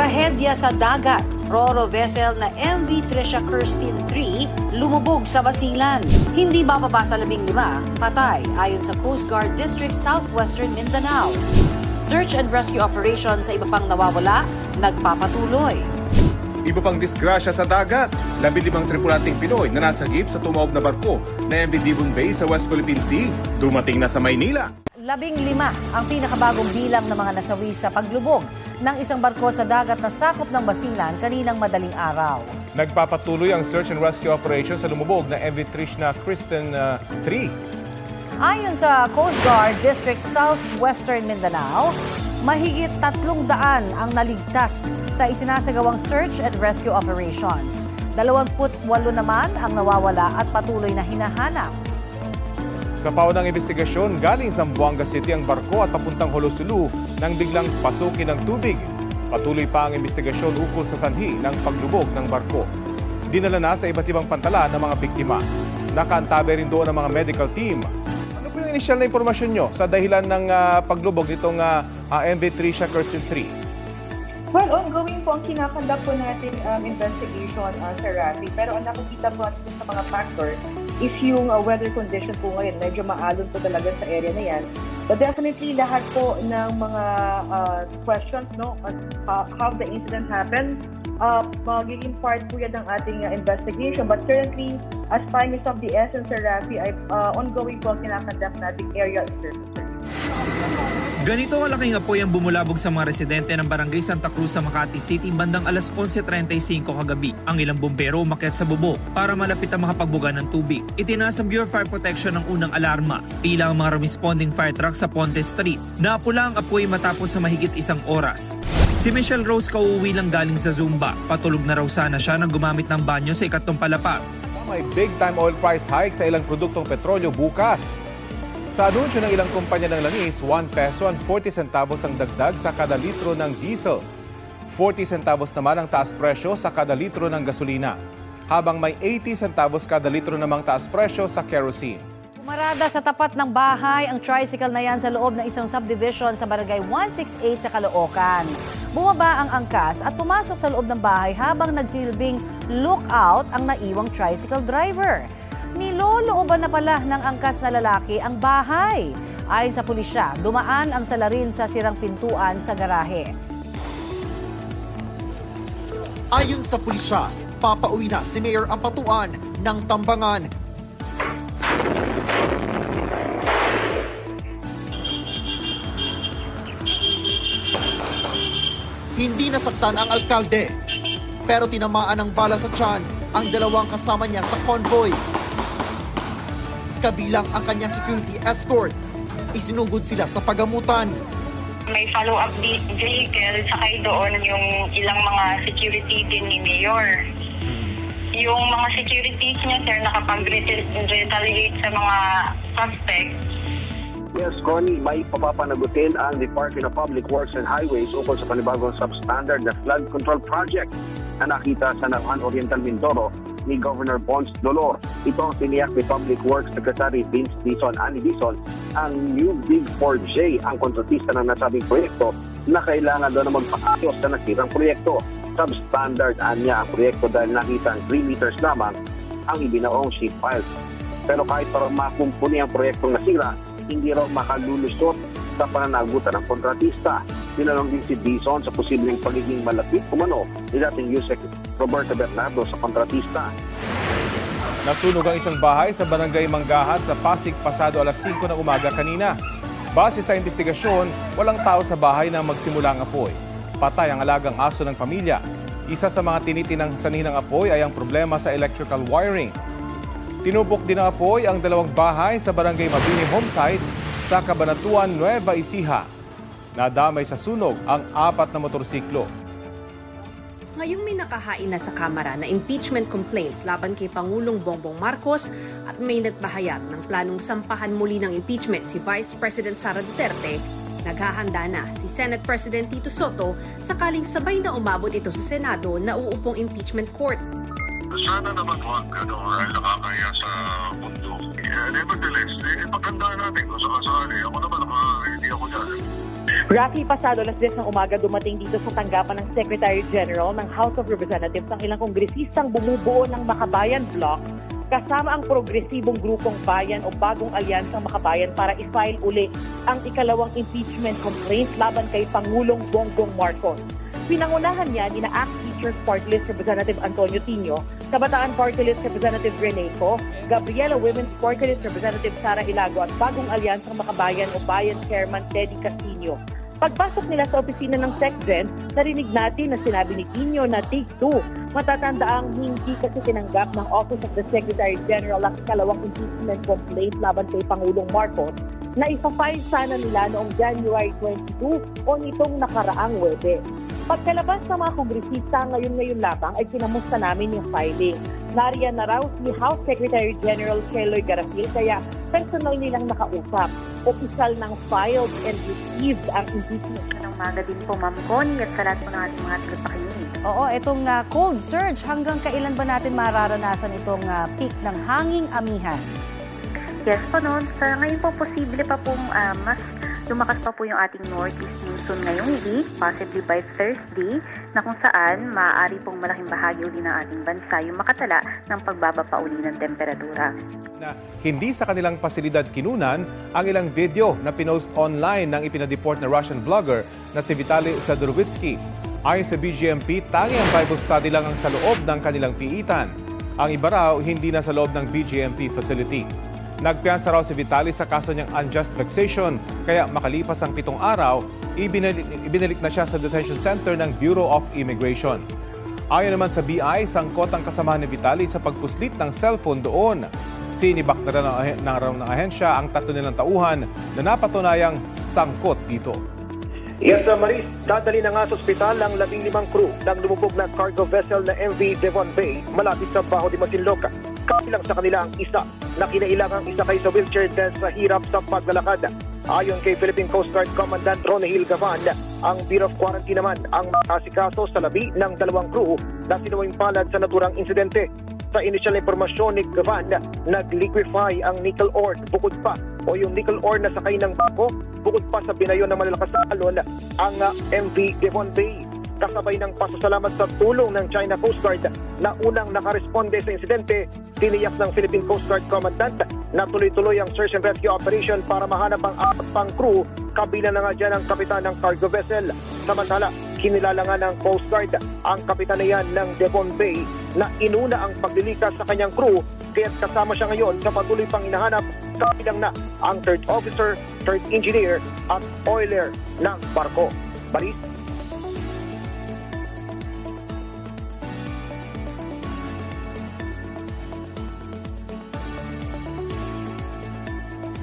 Trahedya sa dagat. Roro vessel na MV Trisha Kirsten 3 lumubog sa Basilan. Hindi bababa sa 15, patay ayon sa Coast Guard District Southwestern Mindanao. Search and rescue operation sa iba pang nawawala nagpapatuloy. Iba pang disgrasya sa dagat. 15 tripulanteng Pinoy na nasagip sa tumaob na barko na MV Dibon Bay sa West Philippine Sea dumating na sa Maynila. 15 ang pinakabagong bilang ng mga nasawi sa paglubog ng isang barko sa dagat na sakop ng Basilan kaninang madaling araw. Nagpapatuloy ang search and rescue operation sa lumubog na MV Trisha Kirsten 3. Ayon sa Coast Guard District Southwestern Mindanao, mahigit 300 ang naligtas sa isinasagawang search and rescue operations. 28 naman ang nawawala at patuloy na hinahanap. Sa paunang investigasyon, galing Zamboanga City ang barko at papuntang Holosulu nang biglang pasukin ng tubig. Patuloy pa ang investigasyon ukol sa sanhi ng paglubog ng barko. Dinala na sa iba't ibang pantalan ng mga biktima. Nakaantabi rin doon ang mga medical team. Ano po yung inisyal na impormasyon nyo sa dahilan ng paglubog nitong MV Trisha Kirsten 3? Well, ongoing po ang kinakandak po natin investigation sa Rafi. Pero ang nakikita po natin sa mga factors is yung weather condition po ngayon. Medyo maalon po talaga sa area na yan. But definitely lahat po ng mga questions, no, how the incident happened, magiging part po yan ng ating investigation. But currently, as time is of the essence sa Rafi, ay ongoing po ang kinakandak nating area service. Ganito kalaking apoy ang bumulabog sa mga residente ng Barangay Santa Cruz sa Makati City bandang alas 11:35 kagabi. Ang ilang bumbero umakyat sa bubong para malapit ang makapagbuga ng tubig. Itinaas ang Bureau of Fire Protection ng unang alarma. Pila ang mga responding fire truck sa Ponte Street. Napula ang apoy matapos sa mahigit 1 oras. Si Michelle Rose kauuwi lang galing sa Zumba. Patulog na raw sana siya nang gumamit ng banyo sa ikatlong palapag. May big time oil price hike sa ilang produktong petrolyo bukas. Sa anunsyo ng ilang kumpanya ng langis, 1 peso and 40 centavos ang dagdag sa kada litro ng diesel. 40 centavos naman ang taas presyo sa kada litro ng gasolina, habang may 80 centavos kada litro namang taas presyo sa kerosene. Pumarada sa tapat ng bahay ang tricycle na yan sa loob ng isang subdivision sa Barangay 168 sa Caloocan. Bumaba ang angkas at pumasok sa loob ng bahay habang nagsilbing lookout ang naiwang tricycle driver. Nilolooban na pala ng angkas na lalaki ang bahay. Ayon sa pulisya, dumaan ang salarin sa sirang pintuan sa garahe. Ayon sa pulisya, papauwi na si Mayor Ampatuan ng Tambangan. Hindi nasaktan ang alkalde, pero tinamaan ng bala sa tiyan ang 2 kasama niya sa convoy. Kabilang ang kanyang security escort. Isinugod sila sa pagamutan. May follow-up vehicle, sakay doon yung ilang mga security din ni Mayor. Yung mga securities niya, sir, nakapag-retaliate sa mga suspects. Yes, Connie, may papapanagutin ang Department of Public Works and Highways ukol sa panibagong substandard na flood control project na nakita sa Naran Oriental Mindoro ni Governor Bons Dolor. Ito ang siniyak ni Public Works Secretary Vince Dizon, Ani Dizon, ang new Big 4J ang kontratista ng nasabing proyekto na kailangan doon na magpaayos sa nasirang proyekto. Substandard niya ang proyekto dahil nakita ang 3 meters lamang ang ibinaong sheet piles. Pero kahit para makumpuni ang proyektong nasira, hindi raw makalulusot sa pananagutan ng kontratista. Tinanong din si Dizon sa posibleng pagiging malapit kumano ni dating Yusek Roberto Bernardo sa kontratista. Nasunog ang isang bahay sa Barangay Manggahan sa Pasig pasado alas 5 ng umaga kanina. Base sa investigasyon, walang tao sa bahay na magsimula ang apoy. Patay ang alagang aso ng pamilya. Isa sa mga tinitinang sanhi ng apoy ay ang problema sa electrical wiring. Tinubok din ng apoy ang 2 bahay sa Barangay Mabini Homesite sa Cabanatuan, Nueva Ecija. Nadamay sa sunog ang 4 na motorsiklo. Ngayong may nakahain na sa Kamara na impeachment complaint laban kay Pangulong Bongbong Marcos at may nagpahayag ng planong sampahan muli ng impeachment si Vice President Sara Duterte, naghahanda na si Senate President Tito Soto sakaling sabay na umabot ito sa Senado na uupong impeachment court. Sana naman huwag nakakaya sa mundo. Nevertheless, ipaghandaan natin kung sakasali. Ako naman, hindi ako dyan. Rafi, pasado alas 10 ng umaga dumating dito sa tanggapan ng Secretary General ng House of Representatives ang ilang kongresistang bumubuo ng Makabayan Bloc kasama ang progresibong grupong bayan o bagong alyansang Makabayan para i-file uli ang ikalawang impeachment complaint laban kay Pangulong Bongbong Marcos. Pinangunahan niya ni ACT Teachers Party List Representative Antonio Tino, Kabataan Party List Representative Rene Co, Gabriela Women's Party List Representative Sara Ilago at bagong alyansang Makabayan o Bayan Chairman Teddy Castillo. Pagpasok nila sa opisina ng SecGen, narinig natin na sinabi ni Tino na take two. Matatanda ang hindi kasi tinanggap ng Office of the Secretary General ang ikalawang impeachment complaint laban kay Pangulong Marcos na isa-file sana nila noong January 22 o nitong nakaraang Webe. Pagkalabas ng mga kongresista ngayon labang ay kinamusta namin yung filing. Nariyan na raw si House Secretary General Cheloy Garafil kaya personal nilang nakausap. Opisyal ng filed and received ang impeachment. Ng umaga din po, Ma'am Connie, at sa lahat po ng ating mga tagapakinig. Oo, itong cold surge, hanggang kailan ba natin mararanasan itong peak ng hanging amihan? Yes po noon, sa ngayon po posible pa pong mas lumakas pa po yung ating northeast monsoon ngayong week, possibly by Thursday, na kung saan maaari pong malaking bahagi uli ng ating bansa yung makatala ng pagbaba pa uli ng temperatura. Na hindi sa kanilang pasilidad kinunan ang ilang video na pinost online ng ipinadeport na Russian vlogger na si Vitaly Sadurvitsky. Ayon sa BGMP, tangi ang Bible study lang ang sa loob ng kanilang piitan. Ang iba raw hindi na sa loob ng BGMP facility. Nagpiyansa raw si Vitaly sa kaso niyang unjust vexation, kaya makalipas ang 7 araw, ibinalik na siya sa detention center ng Bureau of Immigration. Ayon naman sa BI, sangkot ang kasamahan ni Vitaly sa pagpuslit ng cellphone doon. Sinibak na rin ng ahensya ang 3 nilang tauhan na napatunayang sangkot dito. Yes, Maris, dadali na nga sa ospital ang 15 crew ng lumubog na cargo vessel na MV Devon Bay malapit sa Bajo de Masinloc. Kabilang sa kanila ang isa na kinailangang isakay sa wheelchair dahil sa hirap sa paglalakad. Ayon kay Philippine Coast Guard Commandant Ronehil Gavan, ang Bureau of Quarantine naman ang makasikaso sa labi ng 2 crew na sinawing palad sa naturang insidente. Sa initial impormasyon ni Gavan, nag-liquefy ang nickel ore bukod pa o yung nickel ore na sakay ng barko bukod pa sa binayo ng malalakas na alon ang MV Devon Bay. Kasabay ng pasasalamat sa tulong ng China Coast Guard na unang nakaresponde sa insidente, tiniyak ng Philippine Coast Guard Commandant na tuloy-tuloy ang search and rescue operation para mahanap ang 4 pang crew, kabilang na nga dyan ang kapitan ng cargo vessel. Samantala, kinilala nga ng Coast Guard ang kapitanayan ng Devon Bay na inuna ang paglilikas sa kanyang crew, kaya't kasama siya ngayon sa patuloy pang hinahanap, kabilang na ang 3rd officer, 3rd engineer at oiler ng barko. Maris?